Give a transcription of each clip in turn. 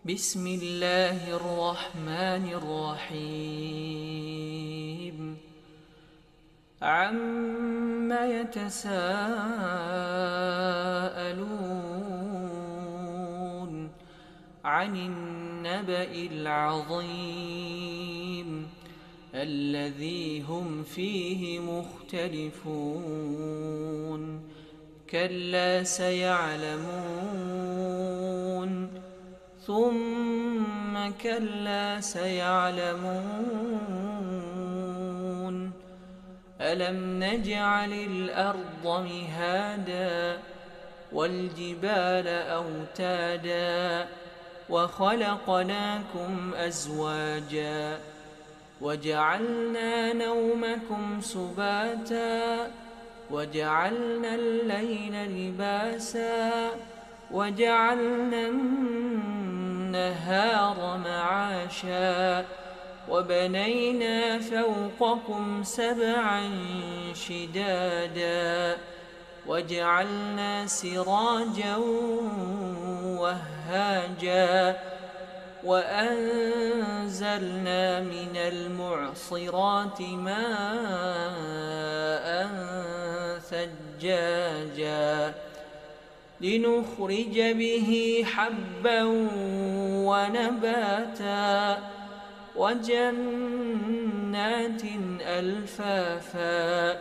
بسم الله الرحمن الرحيم عم يتساءلون عن النبأ العظيم الذي هم فيه مختلفون كلا سيعلمون ثم كلا سيعلمون ألم نجعل الأرض مهادا والجبال أوتادا وخلقناكم أزواجا وجعلنا نومكم سباتا وجعلنا الليل لباسا وجعلنا النهار معاشا وبنينا فوقكم سبعا شدادا وجعلنا سراجا وهاجا وأنزلنا من المعصرات ماء ثجاجا لنخرج به حبا ونباتا وجنات ألفافا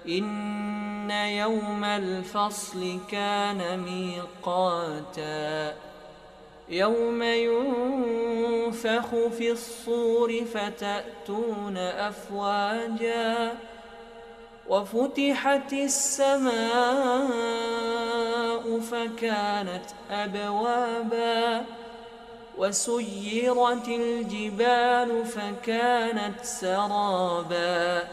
إن يوم الفصل كان ميقاتا يوم ينفخ في الصور فتأتون أفواجا وفتحت السماء فكانت أبوابا وسيرت الجبال فكانت سرابا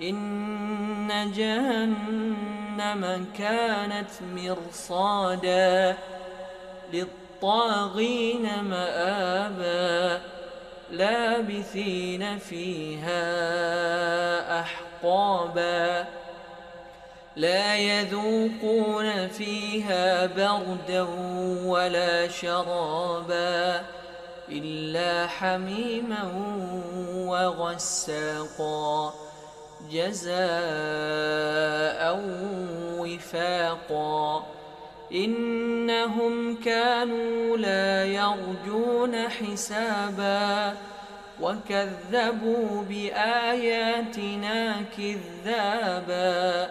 إن جهنم كانت مرصادا للطاغين مآبا لابثين فيها أحقابا لا يذوقون فيها بردا ولا شرابا إلا حميما وغساقا جزاء وفاقا إنهم كانوا لا يرجون حسابا وكذبوا بآياتنا كذابا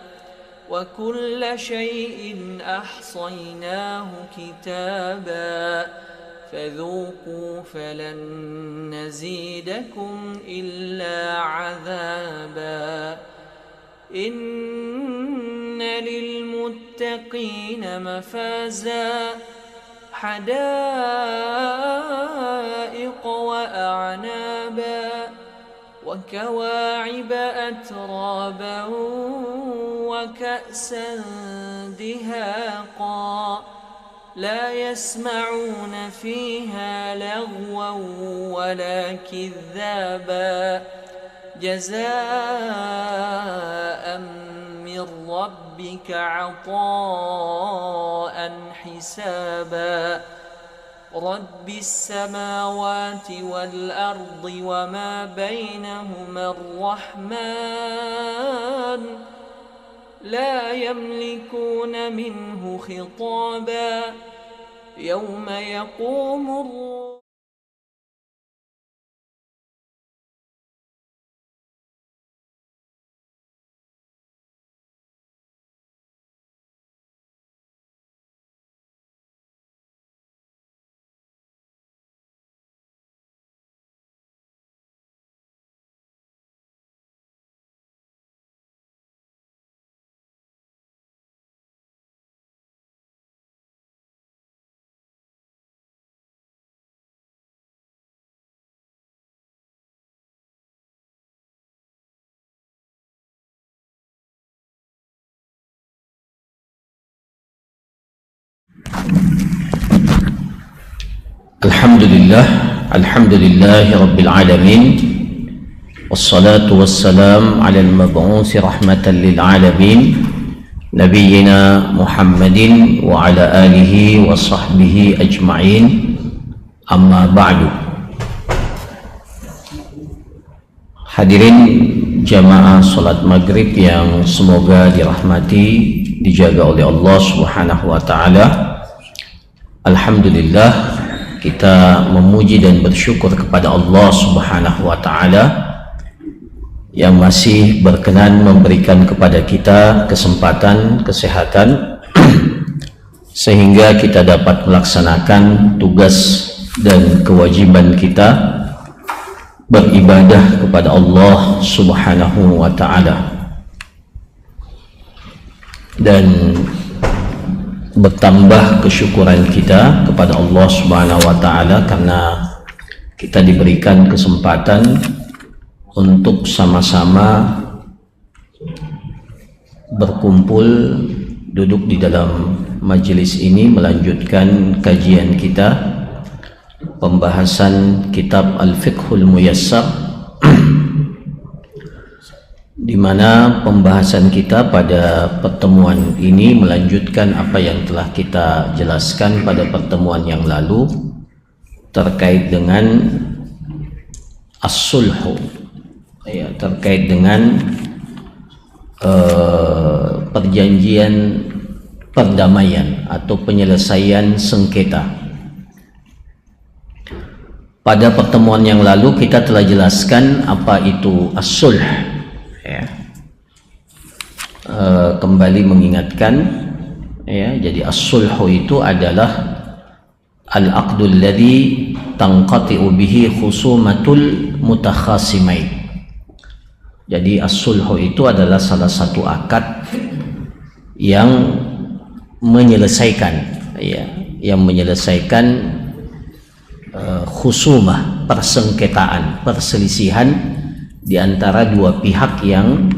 وكل شيء أحصيناه كتابا فذوقوا فلن نزيدكم إلا عذابا إن للمتقين مفازا حدائق وأعنابا وكواعب أترابا وكأسا دهاقا لا يسمعون فيها لغوا ولا كذابا جزاء من ربك عطاء حسابا رب السماوات والأرض وما بينهما الرحمن لا يملكون منه خطابا يوم يقوم الروح الحمد لله رب العالمين والصلاة والسلام على المبعوث رحمة للعالمين نبينا محمد وعلى آله وصحبه أجمعين Amma ba'du. Hadirin jamaah salat maghrib yang semoga dirahmati, dijaga oleh Allah Subhanahu wa taala. Alhamdulillah, kita memuji dan bersyukur kepada Allah Subhanahu wa taala yang masih berkenan memberikan kepada kita kesempatan, kesehatan sehingga kita dapat melaksanakan tugas dan kewajiban kita beribadah kepada Allah Subhanahu wa ta'ala, dan bertambah kesyukuran kita kepada Allah Subhanahu wa ta'ala karena kita diberikan kesempatan untuk sama-sama berkumpul duduk di dalam majelis ini melanjutkan kajian kita, pembahasan kitab Al-Fiqhul Muyassar, di mana pembahasan kita pada pertemuan ini melanjutkan apa yang telah kita jelaskan pada pertemuan yang lalu terkait dengan as-sulhu, ya, terkait dengan perjanjian perdamaian atau penyelesaian sengketa. Pada pertemuan yang lalu kita telah jelaskan apa itu as-sulh, ya. Kembali mengingatkan, ya, jadi as-sulhu itu adalah al-aqdul ladzi tanqati'u bihi khusumatul mutakhasimain. Jadi as-sulhu itu adalah salah satu akad yang menyelesaikan, ya, yang menyelesaikan khusumah, persengketaan, perselisihan di antara dua pihak yang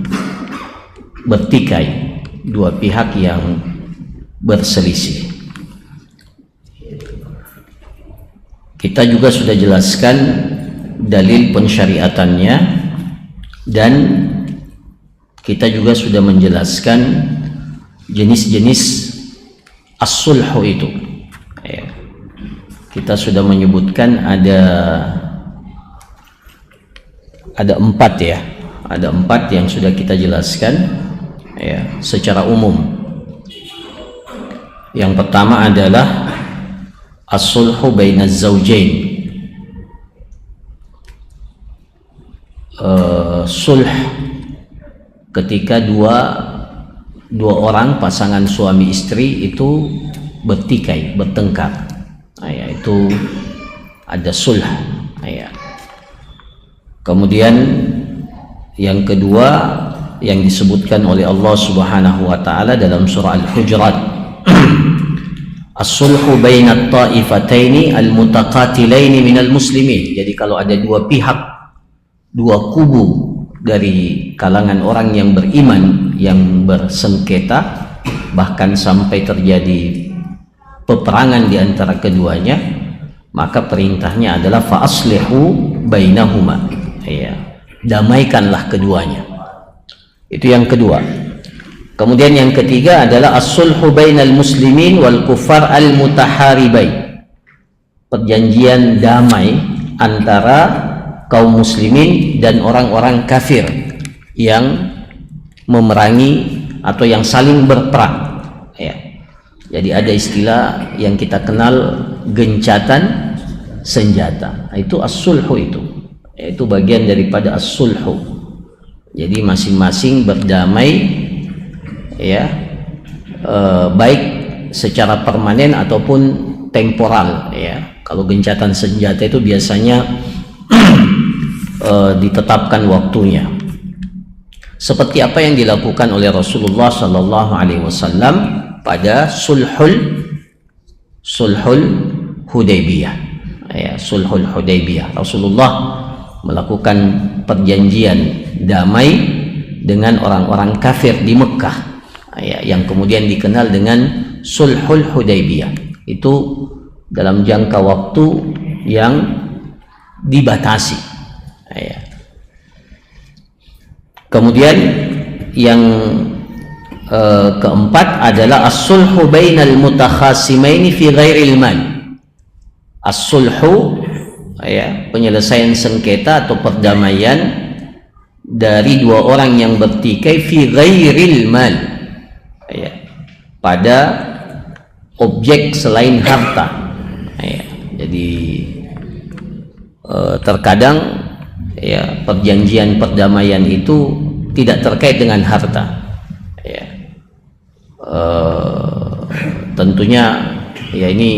bertikai, dua pihak yang berselisih. Kita juga sudah jelaskan dalil pensyariatannya, dan kita juga sudah menjelaskan jenis-jenis as-sulhu itu, ya. Kita sudah menyebutkan ada 4, ya, ada 4 yang sudah kita jelaskan, ya, secara umum. Yang pertama adalah as-sulhu bainaz zawjain, sulh ketika dua orang pasangan suami istri itu bertikai, bertengkar, ya, itu ada sulh, ya. Kemudian yang kedua yang disebutkan oleh Allah Subhanahu wa taala dalam surah Al-Hujurat, as-sulhu bainat ta'ifataini al-mutaqatilaini minal muslimin. Jadi kalau ada dua pihak, dua kubu dari kalangan orang yang beriman yang bersengketa, bahkan sampai terjadi peperangan di antara keduanya, maka perintahnya adalah fa aslihu bainahuma, ya, damaikanlah keduanya. Itu yang kedua. Kemudian yang ketiga adalah as-sulhu bainal muslimin wal kuffar al mutaharibain, perjanjian damai antara kaum muslimin dan orang-orang kafir yang memerangi atau yang saling berperang, ya. Jadi ada istilah yang kita kenal gencatan senjata, itu as-sulhu itu bagian daripada as-sulhu. Jadi masing-masing berdamai, ya, baik secara permanen ataupun temporal, ya. Kalau gencatan senjata itu biasanya ditetapkan waktunya, seperti apa yang dilakukan oleh Rasulullah Sallallahu Alaihi Wasallam pada sulhul Hudaybiyah, ya, sulhul Hudaybiyah. Rasulullah melakukan perjanjian damai dengan orang-orang kafir di Mekah, ya, yang kemudian dikenal dengan sulhul Hudaybiyah. Itu dalam jangka waktu yang dibatasi, ya. Kemudian yang keempat adalah as-sulhu bainal mutakhasimaini fi ghairil mal. as-sulhu, ya, penyelesaian sengketa atau perdamaian dari dua orang yang bertikai fi ghairil mal, ya, pada objek selain harta, ya. Jadi terkadang, ya, perjanjian perdamaian itu tidak terkait dengan harta, ya. Tentunya, ya, ini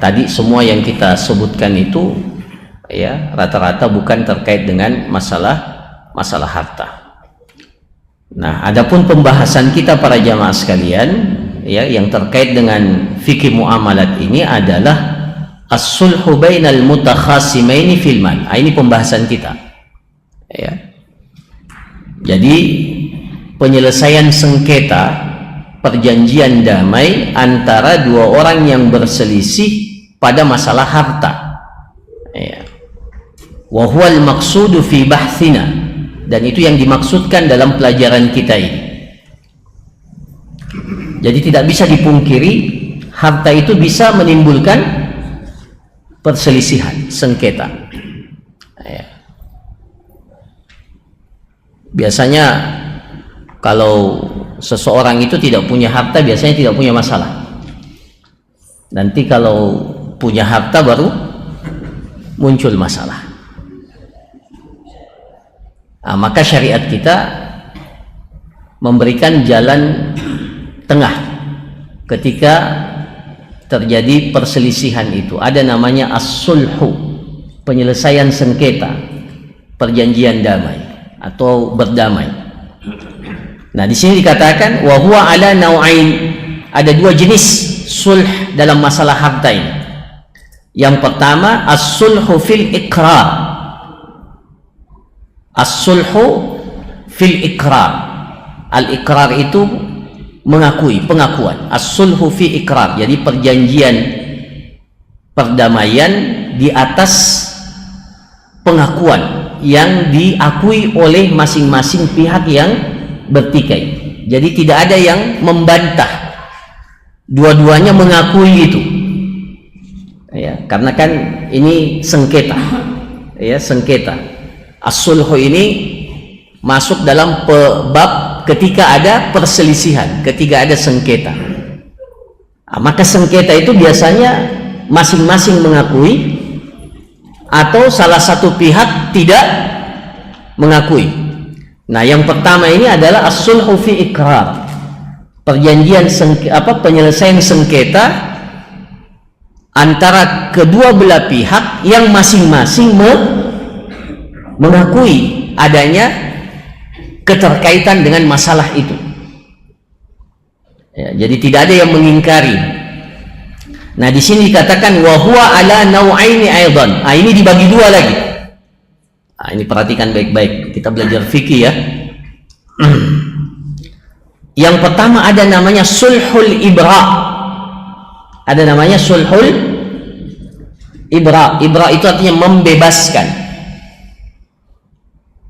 tadi semua yang kita sebutkan itu, ya, rata-rata bukan terkait dengan masalah harta. Nah, adapun pembahasan kita para jamaah sekalian, ya, yang terkait dengan fikih muamalat ini adalah as-sulhu bainal mutakhasimaini fil mal. Ini pembahasan kita, ya. Jadi penyelesaian sengketa, perjanjian damai antara dua orang yang berselisih pada masalah harta, ya. Wa huwal maqsudu fi bahthina, dan itu yang dimaksudkan dalam pelajaran kita ini. Jadi tidak bisa dipungkiri harta itu bisa menimbulkan perselisihan, sengketa, ya. Biasanya kalau seseorang itu tidak punya harta, biasanya tidak punya masalah. Nanti kalau punya harta baru muncul masalah. Nah, maka syariat kita memberikan jalan tengah ketika terjadi perselisihan itu. Ada namanya as-sulhu, penyelesaian sengketa, perjanjian damai atau berdamai. Nah, di sini dikatakan wa huwa ala nau'ain, ada dua jenis sulh dalam masalah harta ini. Yang pertama as-sulhu fil iqrar. As-sulhu fil iqrar. Al-iqrar itu mengakui, pengakuan. As-sulhu fi iqrar, jadi perjanjian perdamaian di atas pengakuan yang diakui oleh masing-masing pihak yang bertikai. Jadi tidak ada yang membantah, dua-duanya mengakui itu, ya, karena kan ini sengketa, ya, sengketa. As-sulhu ini masuk dalam bab ketika ada perselisihan, ketika ada sengketa. Nah, maka sengketa itu biasanya masing-masing mengakui atau salah satu pihak tidak mengakui. Nah, yang pertama ini adalah as-sulhu fi iqrar, perjanjian penyelesaian sengketa antara kedua belah pihak yang masing-masing mengakui adanya keterkaitan dengan masalah itu, ya, jadi tidak ada yang mengingkari. Nah, di sini dikatakan wa huwa ala nau'aini aidan. Nah, ini dibagi dua lagi. Nah, ini perhatikan baik-baik, kita belajar fikih, ya. Yang pertama ada namanya sulhul ibra. Ada namanya sulhul ibra. Ibra itu artinya membebaskan.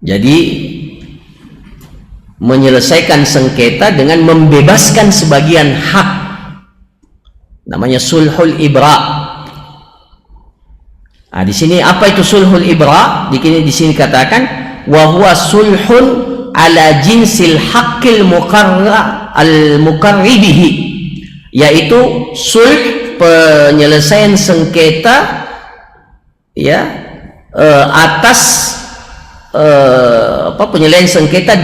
Jadi menyelesaikan sengketa dengan membebaskan sebagian hak, namanya sulhul ibra. Nah, di sini apa itu sulhul ibra? Di sini katakan wa huwa sulhun ala jinsil haqqil muqarribihi, yaitu sulh, penyelesaian sengketa, ya, atas penyelesaian sengketa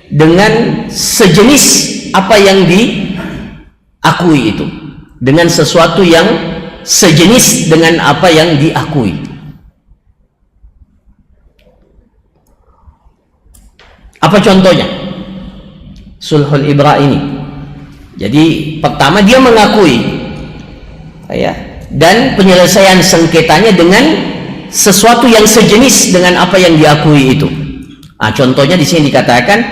dengan sejenis apa yang diakui itu, dengan sesuatu yang sejenis dengan apa yang diakui. Apa contohnya sulhul ibra ini? Jadi pertama dia mengakui, ya, dan penyelesaian sengketanya dengan sesuatu yang sejenis dengan apa yang diakui itu. Nah, contohnya di sini dikatakan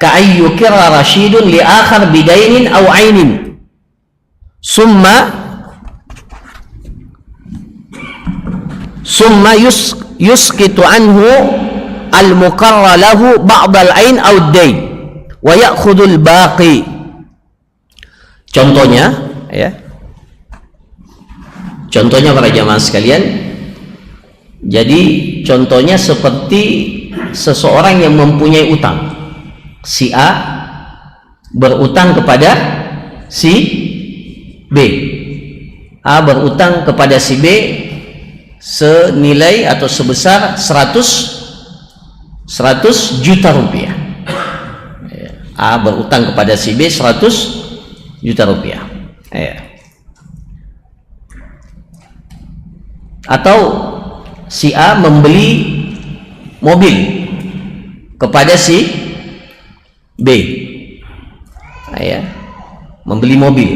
ka'ayyukira rasyidun li akhar bidainin aw ainin summa yusqitu anhu al-muqarra lahu ba'd al-ain aw ad-dain wa ya'khudhu al-baqi. Contohnya, ya, Contohnya para jamaah sekalian, jadi contohnya seperti seseorang yang mempunyai utang. Si A berutang kepada si B. A berutang kepada si B senilai atau sebesar 100 juta rupiah. A berutang kepada si B 100 juta rupiah. Atau si A membeli mobil kepada si B. Membeli mobil.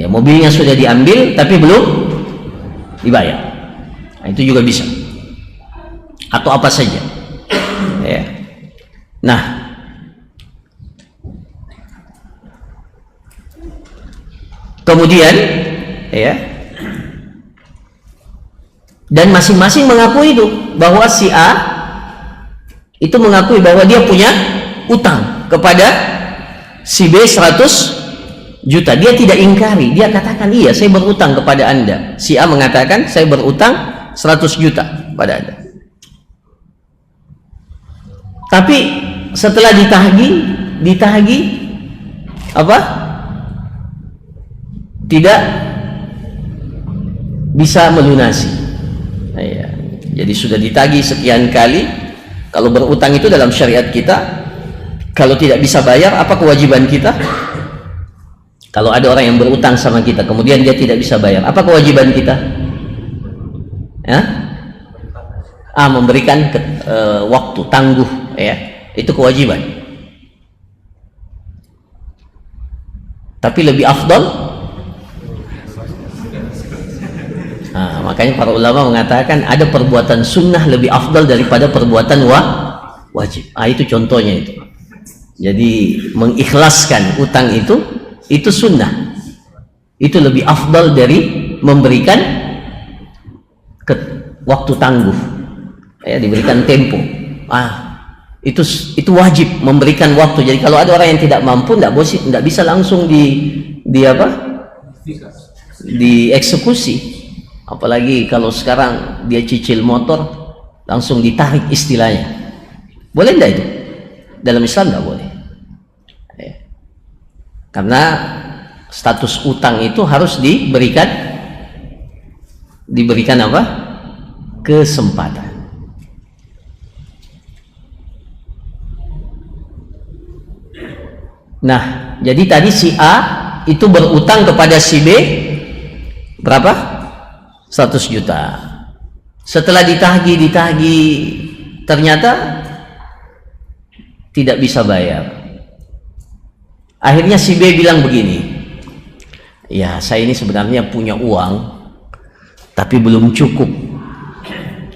Mobilnya sudah diambil tapi belum dibayar. Itu juga bisa. Atau apa saja. Nah, kemudian dan masing-masing mengakui itu, bahwa si A itu mengakui bahwa dia punya utang kepada si B 100 juta. Dia tidak ingkari, dia katakan iya saya berutang kepada Anda. Si A mengatakan saya berutang 100 juta pada Anda. Tapi setelah ditagih apa? Tidak bisa melunasi. Jadi sudah ditagih sekian kali. Kalau berutang itu dalam syariat kita, kalau tidak bisa bayar, apa kewajiban kita? Kalau ada orang yang berutang sama kita, kemudian dia tidak bisa bayar, apa kewajiban kita? Memberikan waktu tangguh, itu kewajiban. Tapi lebih afdal. Makanya para ulama mengatakan ada perbuatan sunnah lebih afdal daripada perbuatan wajib. Itu contohnya itu. Jadi mengikhlaskan utang itu sunnah. Itu lebih afdal dari memberikan waktu tangguh. Diberikan tempo. Itu wajib memberikan waktu. Jadi kalau ada orang yang tidak mampu, tidak bisa langsung dieksekusi. Apalagi kalau sekarang dia cicil motor, langsung ditarik istilahnya. Boleh enggak itu? Dalam Islam enggak boleh. Karena status utang itu harus diberikan apa? Kesempatan. Nah, jadi tadi si A itu berutang kepada si B berapa? 100 juta. Setelah ditagih ternyata tidak bisa bayar. Akhirnya si B bilang begini, ya saya ini sebenarnya punya uang tapi belum cukup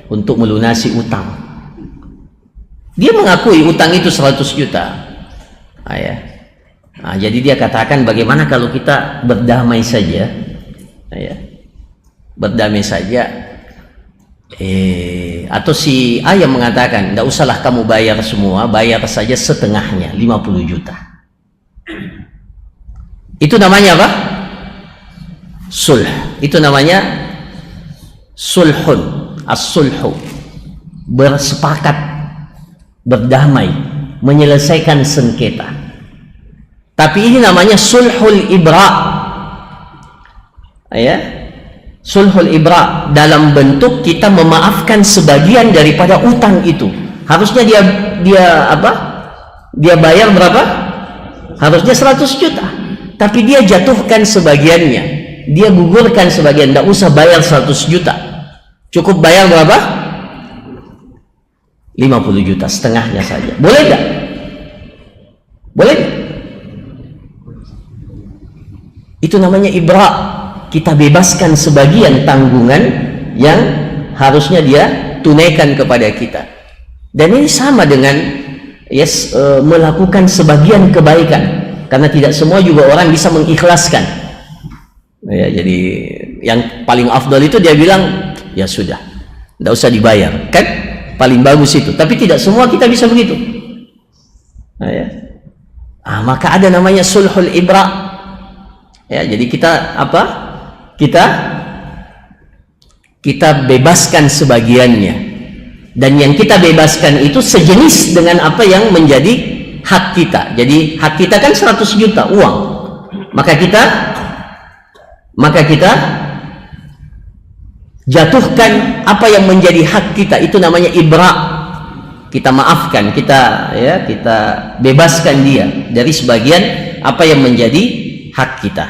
untuk melunasi utang. Dia mengakui utang itu 100 juta. Jadi dia katakan, bagaimana kalau kita berdamai saja? Berdamai saja. Atau si A yang mengatakan, tidak usahlah kamu bayar semua, bayar saja setengahnya, 50 juta. Itu namanya apa? Sulh. Itu namanya sulhun. As-sulhu, bersepakat, berdamai, menyelesaikan sengketa. Tapi ini namanya sulhul ibra. Sulhul ibra dalam bentuk kita memaafkan sebagian daripada utang itu. Harusnya dia bayar berapa? Harusnya 100 juta. Tapi dia jatuhkan sebagiannya. Dia gugurkan sebagian, tidak usah bayar 100 juta. Cukup bayar berapa? 50 juta, setengahnya saja. Boleh enggak? Boleh enggak? Itu namanya ibra. Kita bebaskan sebagian tanggungan yang harusnya dia tunaikan kepada kita. Dan ini sama dengan melakukan sebagian kebaikan, karena tidak semua juga orang bisa mengikhlaskan. Jadi yang paling afdal itu dia bilang, ya sudah, tidak usah dibayar, kan paling bagus itu. Tapi tidak semua kita bisa begitu. Maka ada namanya sulhul ibra. Jadi kita kita bebaskan sebagiannya, dan yang kita bebaskan itu sejenis dengan apa yang menjadi hak kita. Jadi hak kita kan 100 juta uang, maka kita jatuhkan apa yang menjadi hak kita, itu namanya ibra. Kita maafkan, kita bebaskan dia dari sebagian apa yang menjadi hak kita,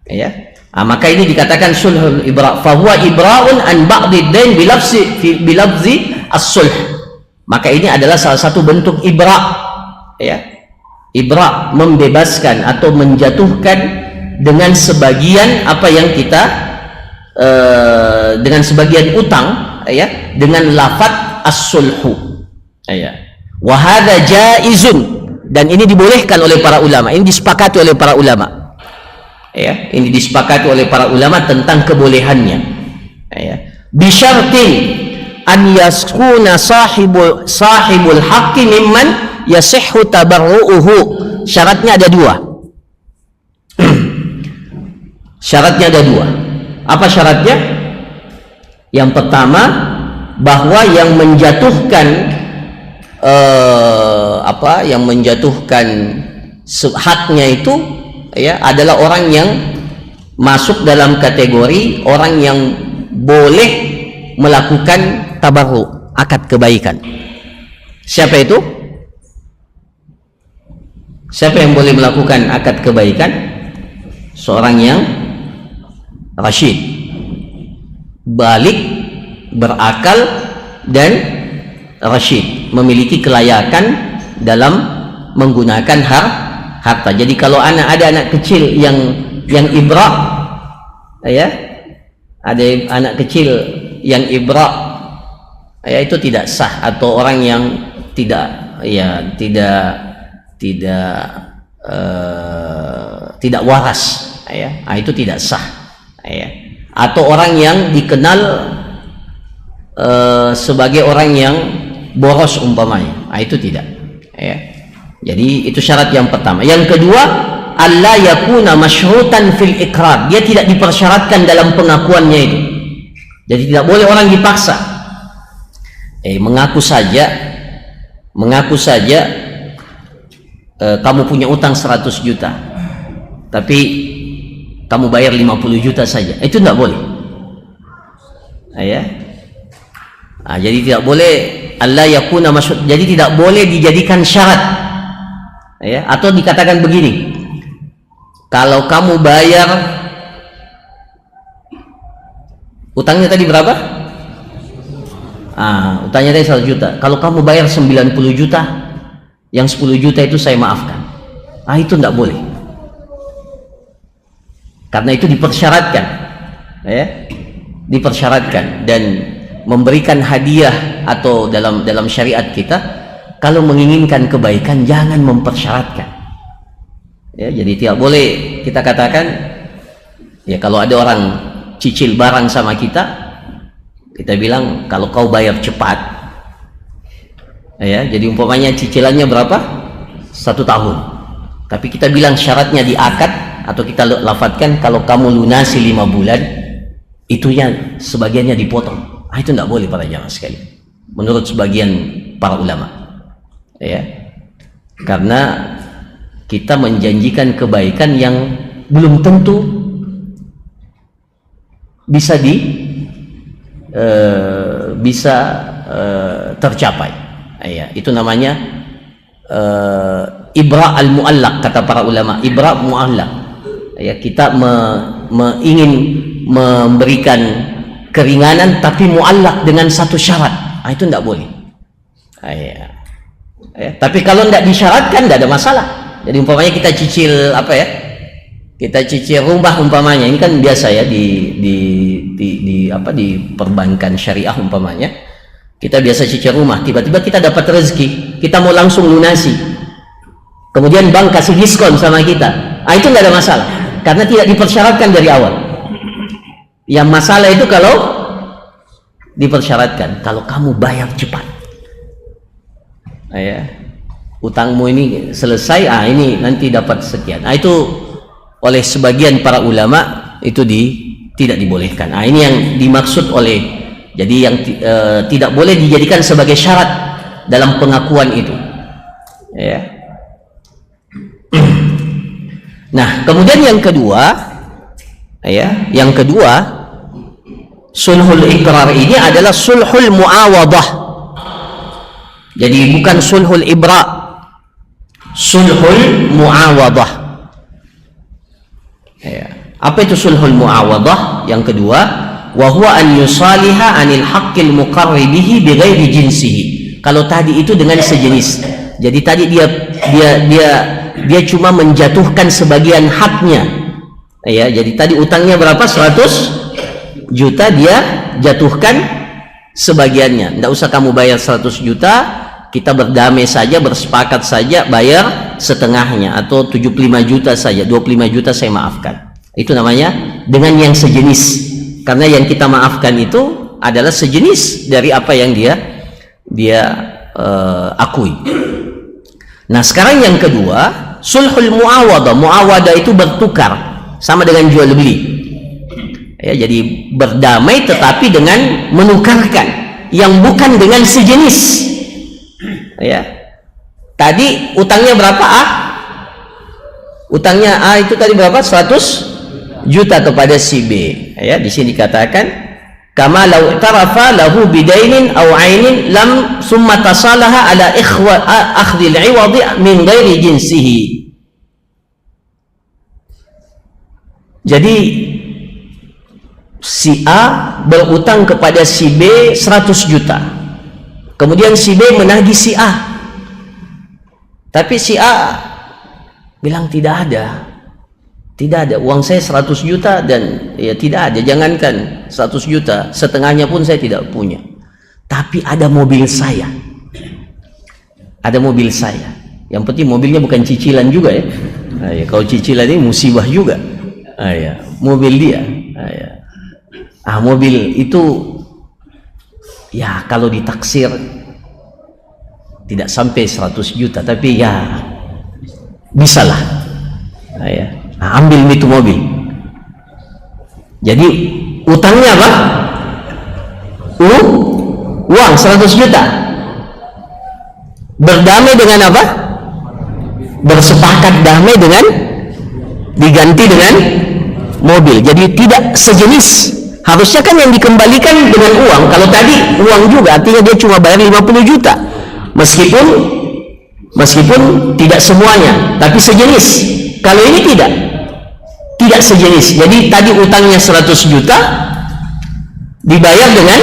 ya. Maka ini dikatakan sulhul ibra. Fa huwa ibra'un an ba'did dain bilafzi as-sulh. Maka ini adalah salah satu bentuk ibra, ya. Ibra, membebaskan atau menjatuhkan dengan sebagian apa yang kita dengan sebagian utang, ya, dengan lafaz as-sulhu. Ya. Wa hadza jaizun, dan ini dibolehkan oleh para ulama. Ini disepakati oleh para ulama. Ya, ini disepakati oleh para ulama tentang kebolehannya. Ya. Bisyartin an yaskuna sahibul haqqi mimman yasihhu tabarru'uhu. Syaratnya ada dua. Syaratnya ada dua. Apa syaratnya? Yang pertama, bahwa yang menjatuhkan haknya itu, ya, adalah orang yang masuk dalam kategori orang yang boleh melakukan tabarru, akad kebaikan. Siapa itu? Siapa yang boleh melakukan akad kebaikan? Seorang yang rasyid, balik, berakal, dan rasyid, memiliki kelayakan dalam menggunakan harta. Jadi kalau ada anak kecil yang ibra, ya, ada anak kecil yang ibra, ya, itu tidak sah. Atau orang yang tidak waras, ya, itu tidak sah, ya. Atau orang yang dikenal sebagai orang yang boros umpamanya, itu tidak, ya. Jadi itu syarat yang pertama. Yang kedua, alla yakuna masyrutan fil ikrar, dia tidak dipersyaratkan dalam pengakuannya itu. Jadi tidak boleh orang dipaksa. Mengaku saja kamu punya utang 100 juta, tapi kamu bayar 50 juta saja, itu tidak boleh, ya. Jadi tidak boleh alla yakuna masyhud, jadi tidak boleh dijadikan syarat, ya. Atau dikatakan begini, kalau kamu bayar, utangnya tadi berapa? Utangnya tadi 100 juta, kalau kamu bayar 90 juta, yang 10 juta itu saya maafkan. Itu tidak boleh, karena itu dipersyaratkan, ya, dipersyaratkan. Dan memberikan hadiah, atau dalam syariat kita, kalau menginginkan kebaikan jangan mempersyaratkan, ya. Jadi tidak boleh kita katakan, ya, kalau ada orang cicil barang sama kita bilang kalau kau bayar cepat, ya, jadi umpamanya cicilannya berapa? 1 tahun, tapi kita bilang syaratnya di akad, atau kita lafadzkan kalau kamu lunasi 5 bulan, itunya sebagiannya dipotong. Itu tidak boleh para jamaah sekali, menurut sebagian para ulama, ya. Karena kita menjanjikan kebaikan yang belum tentu bisa tercapai, ya. Itu namanya ibra al-mu'allaq, kata para ulama, ibra mu'allaq, ya. Kita ingin memberikan keringanan tapi mu'allaq dengan satu syarat, itu tidak boleh, ya. Tapi kalau tidak disyaratkan, tidak ada masalah. Jadi umpamanya kita cicil kita cicil rumah umpamanya, ini kan biasa, ya, di perbankan syariah umpamanya, kita biasa cicil rumah, tiba-tiba kita dapat rezeki, kita mau langsung lunasi, kemudian bank kasih diskon sama kita, itu tidak ada masalah, karena tidak dipersyaratkan dari awal. Yang masalah itu kalau dipersyaratkan, kalau kamu bayar cepat, ya, utangmu ini selesai, ini nanti dapat sekian. Itu oleh sebagian para ulama itu tidak dibolehkan. Nah, ini yang dimaksud oleh, jadi yang tidak boleh dijadikan sebagai syarat dalam pengakuan itu, ya. Nah, kemudian yang kedua, ya, yang kedua, sulhul iqrar ini adalah sulhul muawadah. Jadi bukan sulhul ibra, sulhul muawadah. Ya. Apa itu sulhul muawadah? Yang kedua, wa huwa an yusaliha anil haqqil muqarri bihi bighairi jinsihi. Kalau tadi itu dengan sejenis. Jadi tadi dia cuma menjatuhkan sebagian haknya. Ya, jadi tadi utangnya berapa? 100 juta, dia jatuhkan sebagiannya. Tidak usah kamu bayar 100 juta, kita berdamai saja, bersepakat saja bayar setengahnya, atau 75 juta saja, 25 juta saya maafkan. Itu namanya dengan yang sejenis, karena yang kita maafkan itu adalah sejenis dari apa yang dia akui. Nah, sekarang yang kedua, sulhul muawadah. Muawadah itu bertukar, sama dengan jual beli, ya. Jadi berdamai tetapi dengan menukarkan yang bukan dengan sejenis, ya. Tadi utangnya berapa? Utangnya A itu tadi berapa? 100 juta kepada si B, ya. Di sini dikatakan kama law tarafa lahu bidainin aw ainin lam summa tasalaha ala akhdhi al-iwadi min ghairi jinsihi. Jadi si A berutang kepada si B 100 juta, kemudian si B menagih si A, tapi si A bilang tidak ada uang saya 100 juta, dan ya tidak ada, jangankan 100 juta, setengahnya pun saya tidak punya. Tapi ada mobil saya, yang penting mobilnya bukan cicilan juga, ya. Ya, kalau cicilan ini musibah juga. Ya, mobil dia, ya. Mobil itu ya kalau ditaksir tidak sampai 100 juta, tapi ya bisalah, ya. Ambil itu mobil. Jadi utangnya apa? Uang 100 juta. Berdamai dengan apa? Bersepakat damai dengan diganti dengan mobil. Jadi tidak sejenis. Harusnya kan yang dikembalikan dengan uang. Kalau tadi uang juga, artinya dia cuma bayar 50 juta. Meskipun tidak semuanya, tapi sejenis. Kalau ini tidak sejenis. Jadi tadi utangnya 100 juta dibayar dengan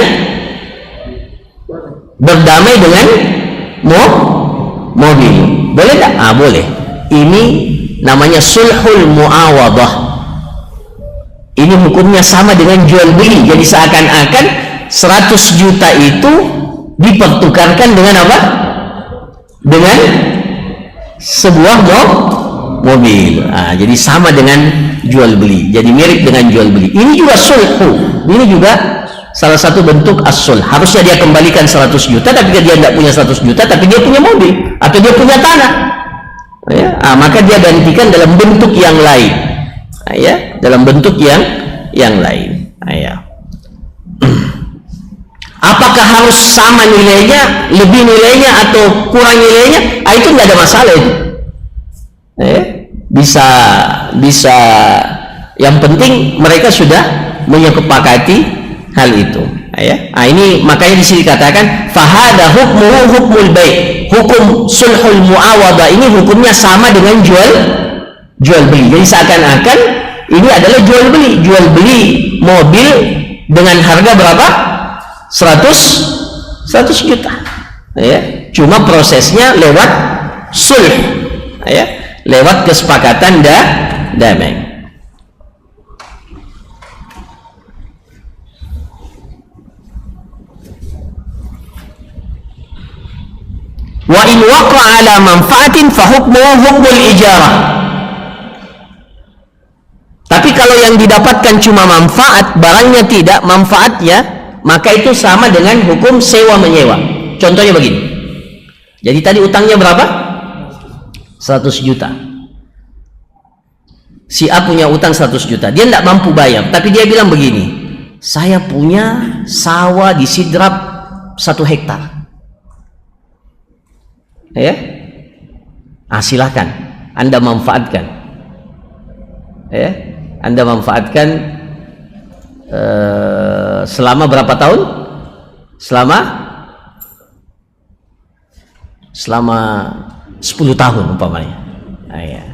berdamai dengan mobil. Boleh tak? Boleh. Ini namanya sulhul muawadah. Ini hukumnya sama dengan jual beli. Jadi seakan-akan 100 juta itu dipertukarkan dengan apa? Dengan sebuah mobil. Jadi sama dengan jual beli. Jadi mirip dengan jual beli. Ini juga sulhu. Ini juga salah satu bentuk as-sulh. Harusnya dia kembalikan 100 juta, tapi dia tidak punya 100 juta, tapi dia punya mobil atau dia punya tanah. Ya, maka dia gantikan dalam bentuk yang lain. Ya, dalam bentuk yang lain. Ya. Apakah harus sama nilainya, lebih nilainya atau kurang nilainya? Itu nggak ada masalah itu. Bisa. Yang penting mereka sudah menyepakati hal itu. Ya. Ini makanya di sini dikatakan fahada hukmuhu hukmul bai'. Hukum sulhul muawadah ini hukumnya sama dengan jual beli. Jadi seakan-akan ini adalah jual beli mobil dengan harga berapa? 100 juta. Ya. Cuma prosesnya lewat sulh. Ya. Lewat kesepakatan damai. Wa in waqa'a ala manfaatin fa hukmuhu hukmul ijarah. Tapi kalau yang didapatkan cuma manfaat, barangnya tidak manfaatnya, maka itu sama dengan hukum sewa menyewa. Contohnya begini. Jadi tadi utangnya berapa? 100 juta. Si A punya utang 100 juta, dia tidak mampu bayar, tapi dia bilang begini, saya punya sawah di Sidrap 1 hektar. Ya, silahkan Anda manfaatkan. Ya, Anda manfaatkan selama berapa tahun? Selama 10 tahun umpamanya. Ya.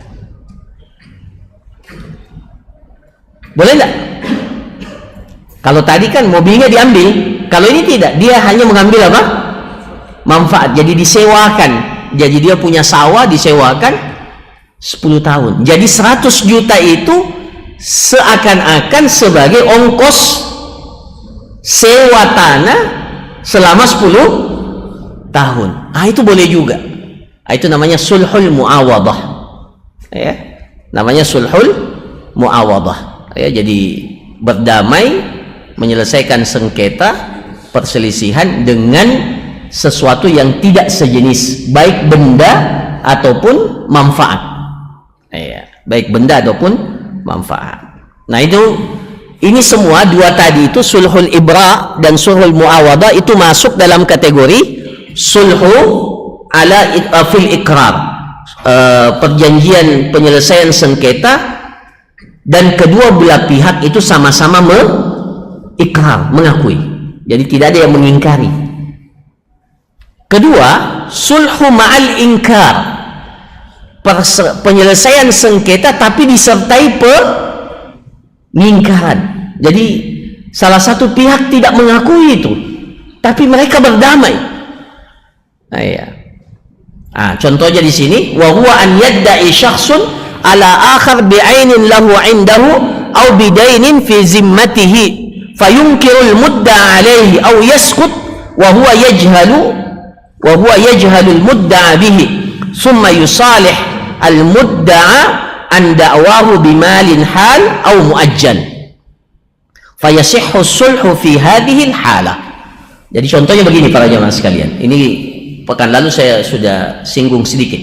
Boleh enggak? Kalau tadi kan mobilnya diambil, kalau ini tidak, dia hanya mengambil apa? Manfaat. Jadi disewakan. Jadi dia punya sawah disewakan 10 tahun. Jadi 100 juta itu seakan-akan sebagai ongkos sewa tanah selama 10 tahun. Itu boleh juga. Itu namanya sulhul muawadah. Ya. Namanya sulhul muawadah. Ya, jadi berdamai, menyelesaikan sengketa perselisihan dengan sesuatu yang tidak sejenis, baik benda ataupun manfaat. Ya, baik benda ataupun manfaat. Nah, ini semua dua tadi itu, sulhul ibra dan sulhul muawadah, itu masuk dalam kategori sulhu ala fil ikrar, perjanjian penyelesaian sengketa, dan kedua belah pihak itu sama-sama ikrar, mengakui. Jadi tidak ada yang mengingkari. Kedua, sulhu ma'al ingkar, penyelesaian sengketa tapi disertai pengingkaran. Jadi salah satu pihak tidak mengakui itu, tapi mereka berdamai. Contohnya di sini, wa huwa an yadda'i syakhsun ala akhar bi'ainin lahu indahu aw bidainin fi zimmatihi fayunkirul mudda alaihi aw yaskut wa huwa yajhalu al-mudda bihi thumma yusalih al-mudda'a an da'wahu bimalin hal aw muajjal fayasihhu sulhu fi hadhihi al-halah. Jadi contohnya begini para jemaah sekalian. Ini pekan lalu saya sudah singgung sedikit.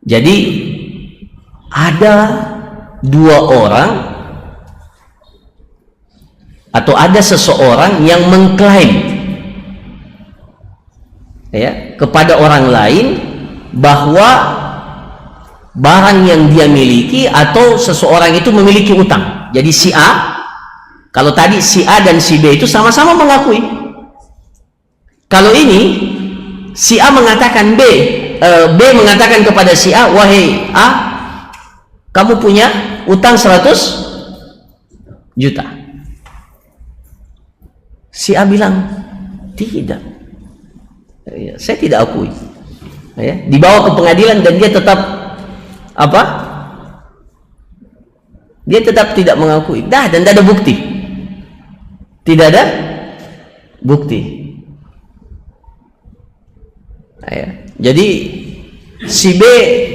Jadi ada dua orang atau ada seseorang yang mengklaim kepada orang lain bahwa barang yang dia miliki atau seseorang itu memiliki utang. Jadi si A, kalau tadi si A dan si B itu sama-sama mengakui. Kalau ini si A mengatakan B mengatakan kepada si A, wahai A, kamu punya utang 100 juta. Si A bilang, tidak, saya tidak akui. Dibawa ke pengadilan dan dia tetap apa? Dia tetap tidak mengakui. Dan tidak ada bukti. Tidak ada bukti. Jadi si B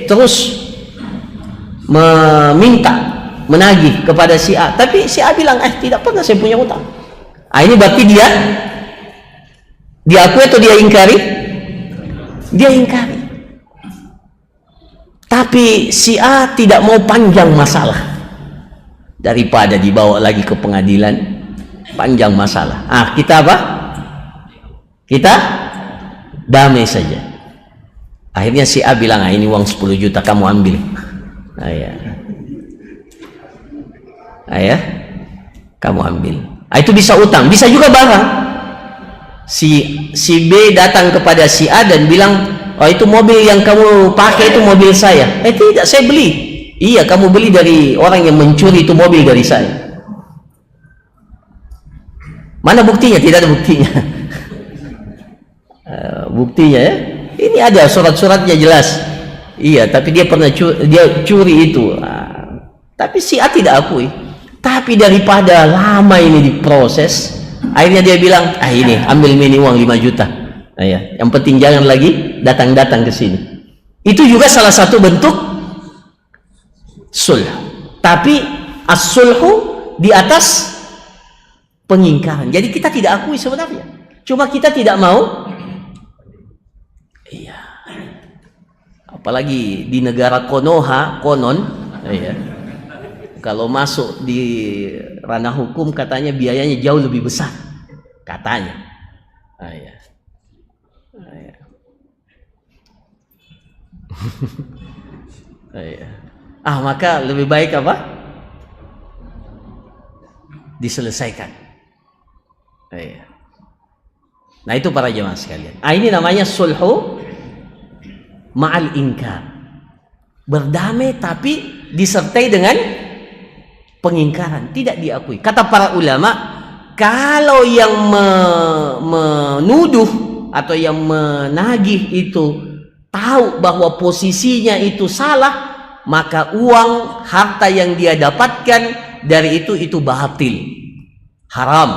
terus menagih kepada si A, tapi si A bilang tidak pernah saya punya utang. Ini berarti dia diakui atau dia ingkari? Dia ingkari. Tapi si A tidak mau panjang masalah, daripada dibawa lagi ke pengadilan panjang masalah. Kita apa? Kita damai saja. Akhirnya si A bilang, ini uang 10 juta kamu ambil. Kamu ambil. Itu bisa utang, bisa juga barang. Si B datang kepada si A dan bilang, itu mobil yang kamu pakai itu mobil saya. Tidak, saya beli. Iya, kamu beli dari orang yang mencuri itu mobil dari saya. Mana buktinya? Tidak ada buktinya. Buktinya ini ada surat-suratnya jelas. Iya, tapi dia pernah curi itu. Tapi si A tidak akui. Tapi daripada lama ini diproses, akhirnya dia bilang, ini ambil mini uang 5 juta. Yang penting jangan lagi datang-datang ke sini. Itu juga salah satu bentuk sulh. Tapi as-sulhu di atas pengingkaran. Jadi kita tidak akui sebenarnya. Cuma kita tidak mau. Apalagi di negara Konoha, konon, Kalau masuk di ranah hukum katanya biayanya jauh lebih besar. Katanya. Ya. Ya. Maka lebih baik apa? Diselesaikan. Ya. Nah itu para jemaah sekalian. Ini namanya sulhu ma'al inkar. Berdamai tapi disertai dengan pengingkaran, tidak diakui. Kata para ulama, kalau yang menuduh atau yang menagih itu tahu bahwa posisinya itu salah, maka uang harta yang dia dapatkan dari itu batil, haram.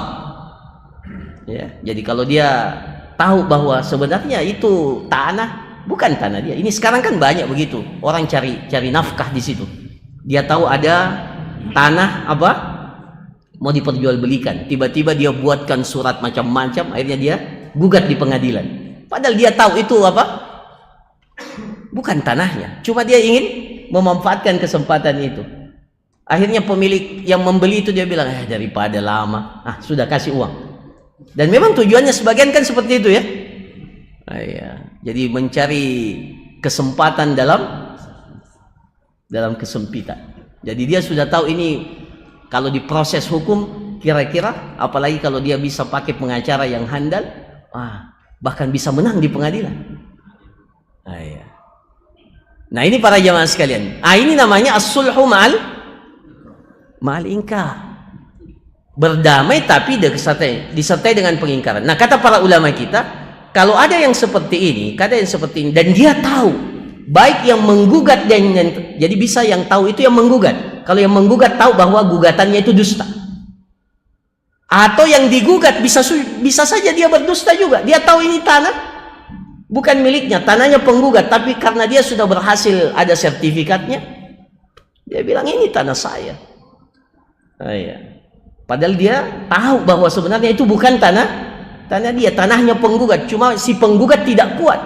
Ya, jadi kalau dia tahu bahwa sebenarnya itu tanah bukan tanah dia. Ini sekarang kan banyak begitu. Orang cari nafkah di situ. Dia tahu ada tanah apa? Mau diperjualbelikan. Tiba-tiba dia buatkan surat macam-macam, akhirnya dia gugat di pengadilan. Padahal dia tahu itu apa? Bukan tanahnya. Cuma dia ingin memanfaatkan kesempatan itu. Akhirnya pemilik yang membeli itu dia bilang, daripada lama, sudah kasih uang. Dan memang tujuannya sebagian kan seperti itu ya. Jadi mencari kesempatan dalam kesempitan. Jadi dia sudah tahu ini kalau diproses hukum kira-kira, apalagi kalau dia bisa pakai pengacara yang handal, bahkan bisa menang di pengadilan. Nah ini para jamaah sekalian. Ini namanya as-sulhu ma'al inkar. Berdamai tapi disertai dengan pengingkaran. Nah kata para ulama kita, kalau ada yang seperti ini, dan dia tahu, baik yang menggugat jadi bisa yang tahu itu yang menggugat. Kalau yang menggugat tahu bahwa gugatannya itu dusta, atau yang digugat bisa saja dia berdusta juga. Dia tahu ini tanah bukan miliknya, tanahnya penggugat, tapi karena dia sudah berhasil ada sertifikatnya, dia bilang ini tanah saya. Padahal dia tahu bahwa sebenarnya itu bukan tanah dia, tanahnya penggugat. Cuma si penggugat tidak kuat.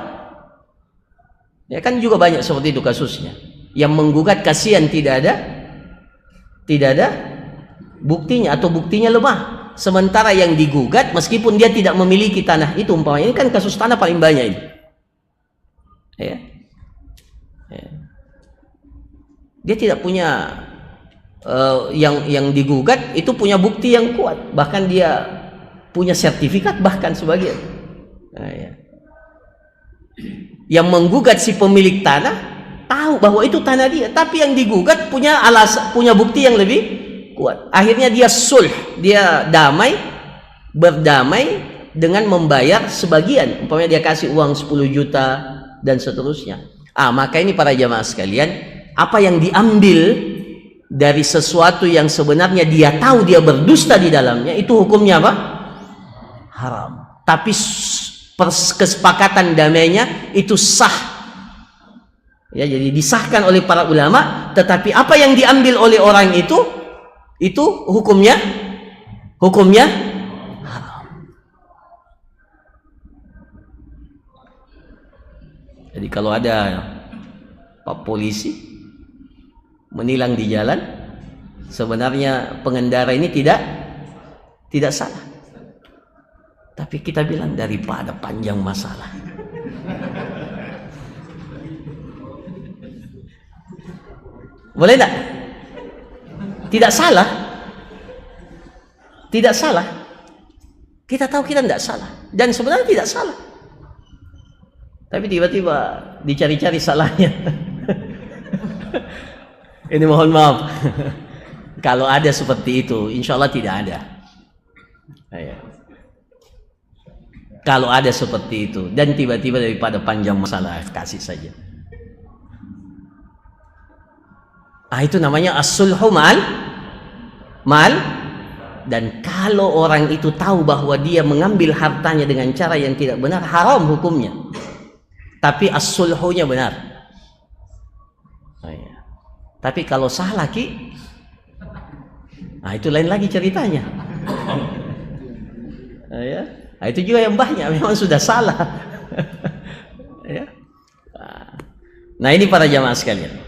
Ya kan juga banyak seperti itu kasusnya. Yang menggugat kasihan tidak ada buktinya atau buktinya lemah. Sementara yang digugat meskipun dia tidak memiliki tanah itu, umpamanya ini kan kasus tanah paling banyak ini. Dia tidak punya yang digugat itu punya bukti yang kuat, bahkan dia punya sertifikat bahkan sebagian. Yang menggugat si pemilik tanah tahu bahwa itu tanah dia, tapi yang digugat punya punya bukti yang lebih kuat. Akhirnya dia sulh, dia berdamai dengan membayar sebagian, umpamanya dia kasih uang 10 juta dan seterusnya. Maka ini para jamaah sekalian, apa yang diambil dari sesuatu yang sebenarnya dia tahu dia berdusta di dalamnya, itu hukumnya apa? Haram. Tapi kesepakatan damainya itu sah. Ya, jadi disahkan oleh para ulama, tetapi apa yang diambil oleh orang itu hukumnya haram. Jadi kalau ada Pak polisi menilang di jalan, sebenarnya pengendara ini tidak salah, tapi kita bilang daripada panjang masalah. Boleh tidak? Tidak salah. Kita tahu kita tidak salah dan sebenarnya tidak salah, tapi tiba-tiba dicari-cari salahnya. Ini mohon maaf. Kalau ada seperti itu, insya Allah tidak ada. Kalau ada seperti itu dan tiba-tiba daripada panjang masalah, kasih saja. Itu namanya as-sulhu ma'al. Dan kalau orang itu tahu bahwa dia mengambil hartanya dengan cara yang tidak benar, haram hukumnya. Tapi as-sulhunya benar. Tapi kalau salah itu lain lagi ceritanya. Itu juga yang banyak memang sudah salah. Nah ini para jamaah sekalian.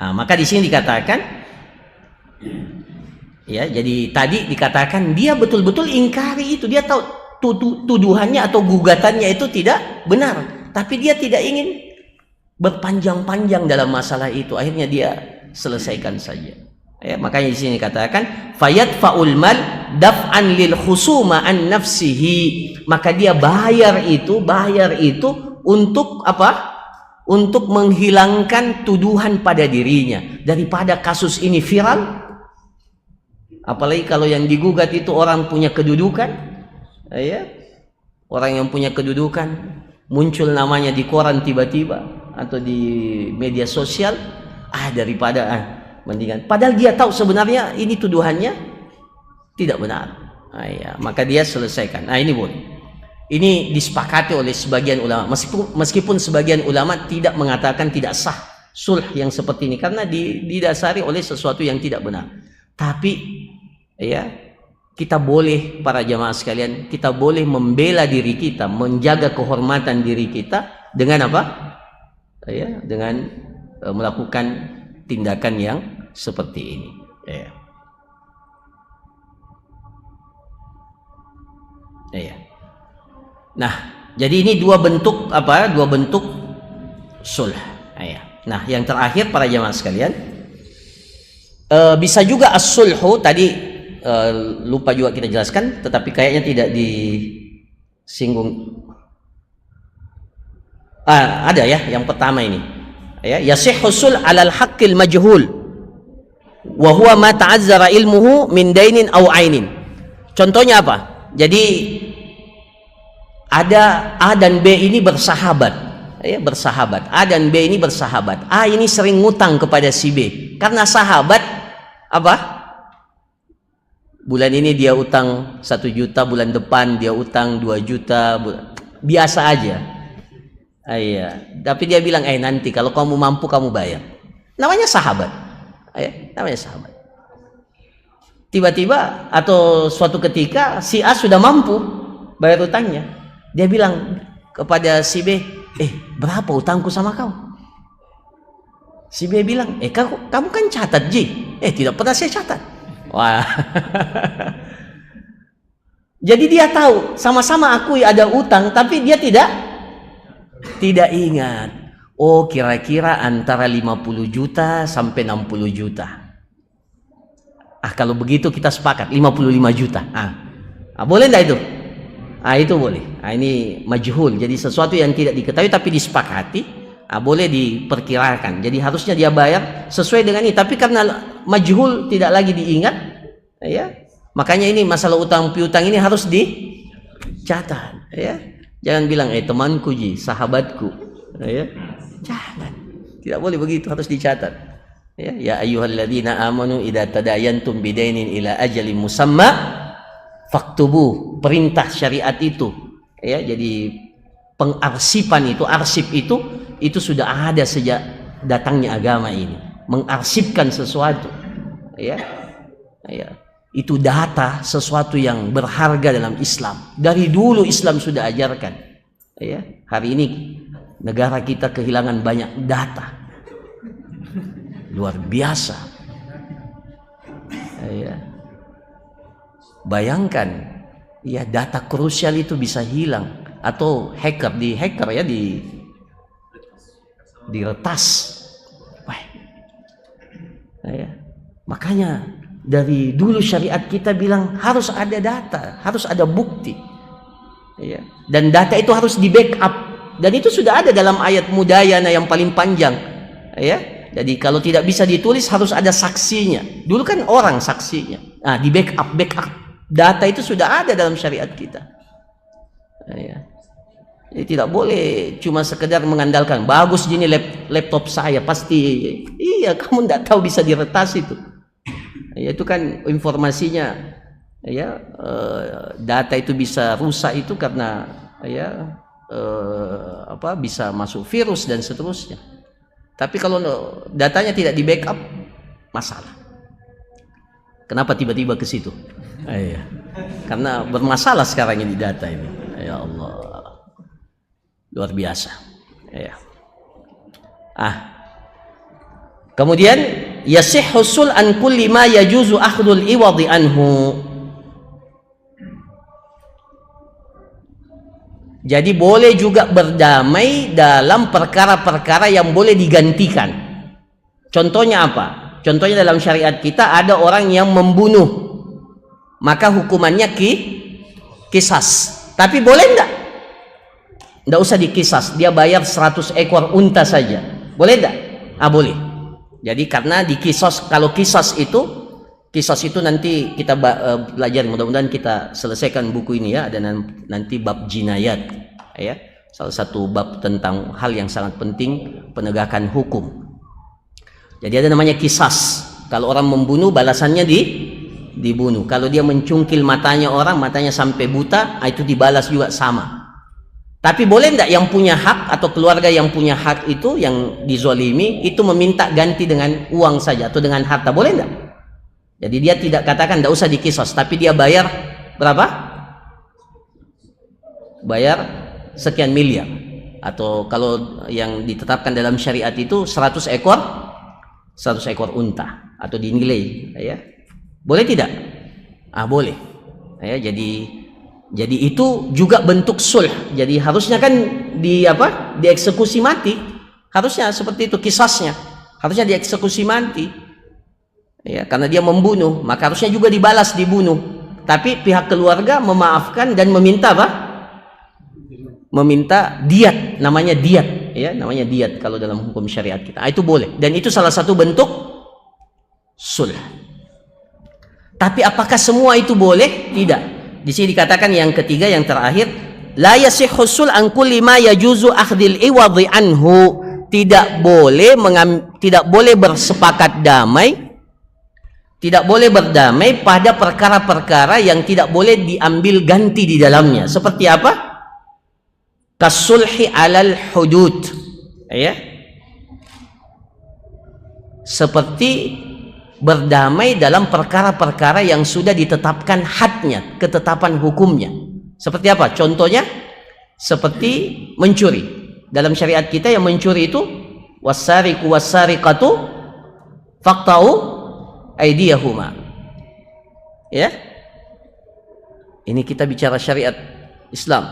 Maka di sini dikatakan, ya, jadi tadi dikatakan dia betul-betul ingkari itu, dia tahu tuduhannya atau gugatannya itu tidak benar, tapi dia tidak ingin berpanjang-panjang dalam masalah itu, akhirnya dia selesaikan saja. Ya, makanya di sini dikatakan fayadfa'ul mal daf'an lil khusuma an nafsihi, maka dia bayar itu untuk apa? Untuk menghilangkan tuduhan pada dirinya, daripada kasus ini viral. Apalagi kalau yang digugat itu orang punya kedudukan, ya, orang yang punya kedudukan, muncul namanya di koran tiba-tiba atau di media sosial, daripada mendingan, padahal dia tahu sebenarnya ini tuduhannya tidak benar. Ya, maka dia selesaikan. Ini boleh. Ini disepakati oleh sebagian ulama, meskipun sebagian ulama tidak mengatakan tidak sah sulh yang seperti ini karena didasari oleh sesuatu yang tidak benar. Tapi ya, kita boleh, para jamaah sekalian, kita boleh membela diri kita, menjaga kehormatan diri kita dengan apa? Ya, dengan melakukan tindakan yang seperti ini. Ya. Ya. Nah, jadi ini dua bentuk sulh. Ya. Nah, yang terakhir para jamaah sekalian, bisa juga as-sulhu tadi lupa juga kita jelaskan, tetapi kayaknya tidak disinggung. Ada ya, yang pertama ini. Ya, yasihhu sulh 'alal haqqil majhul wa huwa ma ta'azzara ilmuhu min dainin aw ainin. Contohnya apa? Jadi ada A dan B ini bersahabat, ya, bersahabat. A dan B ini bersahabat. A ini sering ngutang kepada si B. Karena sahabat, apa? Bulan ini dia utang 1 juta, bulan depan dia utang 2 juta, biasa aja. Iya, tapi dia bilang, nanti kalau kamu mampu kamu bayar. Namanya sahabat. Namanya sahabat. Tiba-tiba atau suatu ketika si A sudah mampu bayar utangnya. Dia bilang kepada si B, berapa utangku sama kau? Si B bilang, kamu kan catat, Ji. Tidak pernah saya catat. Wah. Jadi dia tahu, sama-sama akui ada utang, tapi dia tidak ingat. Kira-kira antara 50 juta sampai 60 juta. Kalau begitu kita sepakat 55 juta. Boleh enggak itu? Itu boleh. Ini majhul. Jadi sesuatu yang tidak diketahui tapi disepakati, boleh diperkirakan. Jadi harusnya dia bayar sesuai dengan ini, tapi karena majhul tidak lagi diingat, ya. Makanya ini masalah utang piutang ini harus dicatat, ya. Jangan bilang temanku, Ji, sahabatku, ya. Jangan. Tidak boleh begitu, harus dicatat. Ya ayyuhalladzina amanu idza tadayantum bidainin ila ajalin musamma faktubu. Perintah syariat itu, ya. Jadi pengarsipan itu, arsip itu sudah ada sejak datangnya agama ini. Mengarsipkan sesuatu, ya. Itu data, sesuatu yang berharga dalam Islam. Dari dulu Islam sudah ajarkan. Ya, hari ini negara kita kehilangan banyak data. Luar biasa. Ya. Bayangkan, ya, data krusial itu bisa hilang atau diretas. Ya. Makanya dari dulu syariat kita bilang harus ada data, harus ada bukti, ya. Dan data itu harus di backup, dan itu sudah ada dalam ayat Mudayana yang paling panjang, ya. Jadi kalau tidak bisa ditulis harus ada saksinya. Dulu kan orang saksinya. Di backup data itu sudah ada dalam syariat kita, ya. Jadi tidak boleh cuma sekedar mengandalkan bagus gini laptop saya pasti, iya, kamu tidak tahu bisa diretas itu. Ya, itu kan informasinya, ya, data itu bisa rusak itu karena, ya, bisa masuk virus dan seterusnya. Tapi kalau datanya tidak di backup, masalah. Kenapa tiba-tiba ke situ? Iya. Karena bermasalah sekarang ini data ini. Ya Allah, luar biasa. Ya. Kemudian yasihhu sul an kulli ma yajuzu akhdul iwadhi anhu. Jadi boleh juga berdamai dalam perkara-perkara yang boleh digantikan. Contohnya apa? Contohnya dalam syariat kita ada orang yang membunuh, maka hukumannya kisas. Tapi boleh enggak? Enggak usah dikisas, dia bayar 100 ekor unta saja. Boleh enggak? Boleh. Jadi karena dikisas, kalau kisas itu nanti kita belajar, mudah-mudahan kita selesaikan buku ini ya. Ada nanti bab jinayat ya, salah satu bab tentang hal yang sangat penting, penegakan hukum. Jadi ada namanya kisas. Kalau orang membunuh, balasannya dibunuh. Kalau dia mencungkil matanya orang, matanya sampai buta, itu dibalas juga sama. Tapi boleh enggak yang punya hak atau keluarga yang punya hak itu, yang dizolimi itu, meminta ganti dengan uang saja atau dengan harta? Boleh enggak? Jadi dia tidak katakan tidak usah dikisos, tapi dia bayar berapa? Bayar sekian miliar. Atau kalau yang ditetapkan dalam syariat itu 100 ekor unta atau dinilai ya. Boleh tidak? Boleh. Ya, jadi itu juga bentuk sulh. Jadi harusnya kan dieksekusi mati. Harusnya seperti itu kisasnya. Harusnya dieksekusi mati. Ya, karena dia membunuh, maka harusnya juga dibalas, dibunuh. Tapi pihak keluarga memaafkan dan meminta apa? Meminta diat, namanya diat, ya, namanya diat kalau dalam hukum syariat kita. Itu boleh, dan itu salah satu bentuk sulh. Tapi apakah semua itu boleh? Tidak. Di sini dikatakan yang ketiga, yang terakhir, la yasihhu sul an kulli ma yajuzu akhdil iwadhi anhu. Tidak boleh bersepakat damai. Tidak boleh berdamai pada perkara-perkara yang tidak boleh diambil ganti di dalamnya. Seperti apa? Kasulhi alal hudud. Ya. Seperti berdamai dalam perkara-perkara yang sudah ditetapkan hadnya, ketetapan hukumnya. Seperti apa? Contohnya seperti mencuri. Dalam syariat kita yang mencuri itu wasariqu wasariqatu faqta'u aydiyahuma. Ya. Ini kita bicara syariat Islam.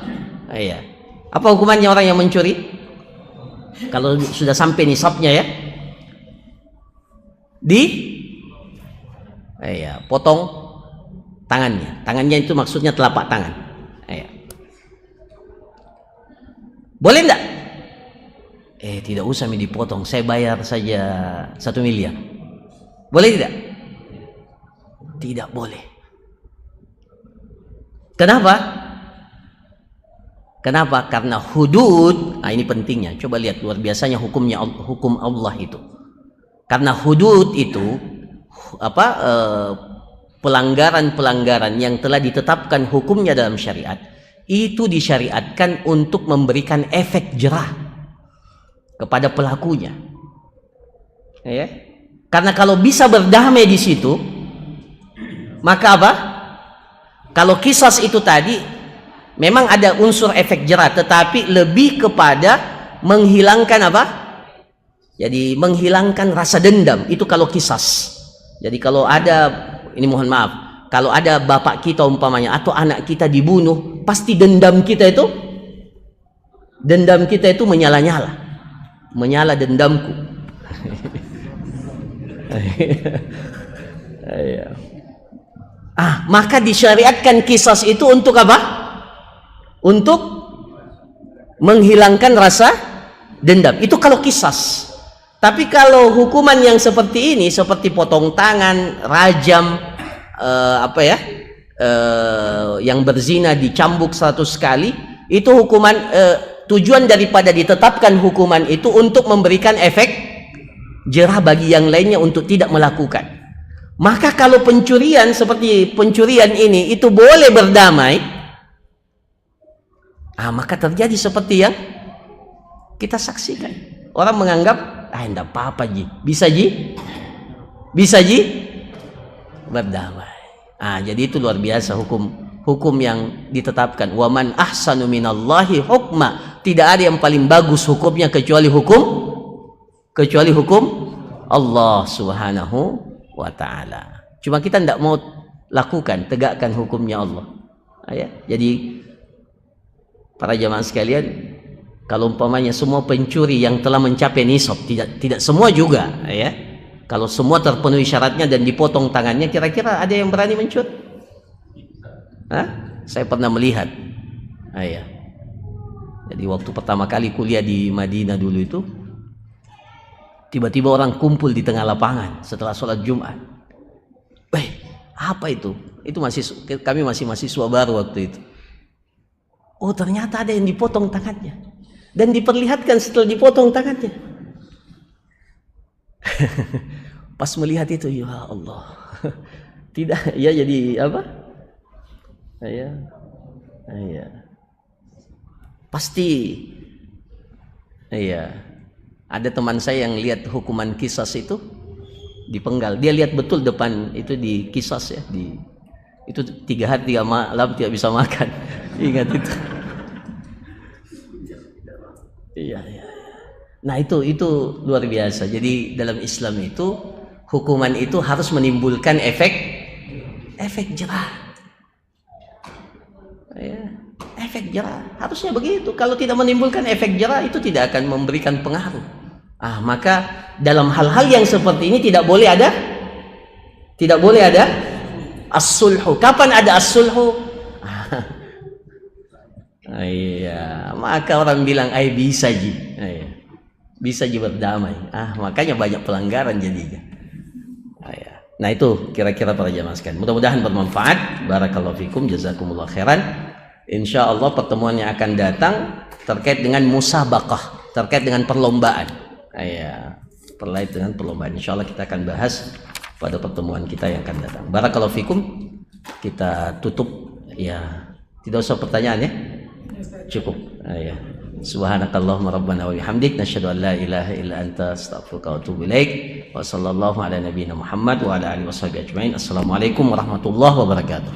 Ya. Apa hukumannya orang yang mencuri? Kalau sudah sampai nisabnya ya. Potong tangannya. Tangannya itu maksudnya telapak tangan. Ya. Boleh enggak? Tidak usah dipotong. Saya bayar saja 1 miliar. Boleh tidak? Tidak boleh. Kenapa? Kenapa? Karena hudud, ini pentingnya. Coba lihat luar biasanya hukum Allah itu. Karena hudud itu pelanggaran-pelanggaran yang telah ditetapkan hukumnya dalam syariat, itu disyariatkan untuk memberikan efek jerah kepada pelakunya. Ya. Karena kalau bisa berdamai di situ, maka apa? Kalau kisas itu tadi memang ada unsur efek jerah, tetapi lebih kepada menghilangkan apa? Jadi menghilangkan rasa dendam. Itu kalau kisas. Jadi kalau ada, ini mohon maaf, kalau ada bapak kita umpamanya atau anak kita dibunuh, pasti dendam kita itu menyala dendamku. Maka disyariatkan kisas itu untuk apa? Untuk menghilangkan rasa dendam. Itu kalau kisas. Tapi kalau hukuman yang seperti ini, seperti potong tangan, rajam, yang berzina dicambuk 100 kali, itu hukuman, tujuan daripada ditetapkan hukuman itu untuk memberikan efek jerah bagi yang lainnya untuk tidak melakukan. Maka kalau pencurian seperti pencurian ini itu boleh berdamai, maka terjadi seperti yang kita saksikan. Orang menganggap enggak apa-apa Ji. Bisa Ji berdamai. Jadi itu luar biasa hukum yang ditetapkan. Wa man ahsanu minallahi hukma. Tidak ada yang paling bagus hukumnya kecuali hukum Allah Subhanahu wa ta'ala. Cuma kita tidak mau lakukan, tegakkan hukumnya Allah. Ya. Jadi para jamaah sekalian, kalau umpamanya semua pencuri yang telah mencapai nisab, tidak semua juga, ya. Kalau semua terpenuhi syaratnya dan dipotong tangannya, kira-kira ada yang berani mencuri? Saya pernah melihat. Ya. Jadi waktu pertama kali kuliah di Madinah dulu itu, tiba-tiba orang kumpul di tengah lapangan setelah sholat Jumat. Apa itu? Kami masih mahasiswa baru waktu itu. Oh, ternyata ada yang dipotong tangannya dan diperlihatkan setelah dipotong tangannya. Pas melihat itu, ya Allah, tidak, ya jadi apa? Ya, pasti, ya. Ada teman saya yang lihat hukuman qisas itu dipenggal. Dia lihat betul depan itu di qisas ya, itu 3 hari 3 malam tidak bisa makan. Ingat itu. Iya. Nah itu luar biasa. Jadi dalam Islam itu hukuman itu harus menimbulkan efek jerah. Ya, efek jerah harusnya begitu. Kalau tidak menimbulkan efek jerah itu tidak akan memberikan pengaruh. Maka dalam hal-hal yang seperti ini tidak boleh ada as-sulhu. Kapan ada as-sulhu? Iya, maka orang bilang bisa ji berdamai. Makanya banyak pelanggaran jadinya. Nah itu kira-kira para jamaah sekalian. Mudah-mudahan bermanfaat. Barakallahu fikum, jazakumullah khairan. Insyaallah pertemuan yang akan datang terkait dengan musabaqah, terkait dengan perlombaan. Terkait dengan perlombaan. Insyaallah kita akan bahas pada pertemuan kita yang akan datang. Barakallahu fikum. Kita tutup ya. Tidak usah pertanyaan ya. Cukup. Subhanakallahumma rabbana wa bihamdik nasyhadu an la ilaha illa anta astaghfiruka wa atubu ilaik. Wa sallallahu ala nabiyyina Muhammad wa ala alihi washabihi ajmain. Assalamualaikum warahmatullahi wabarakatuh.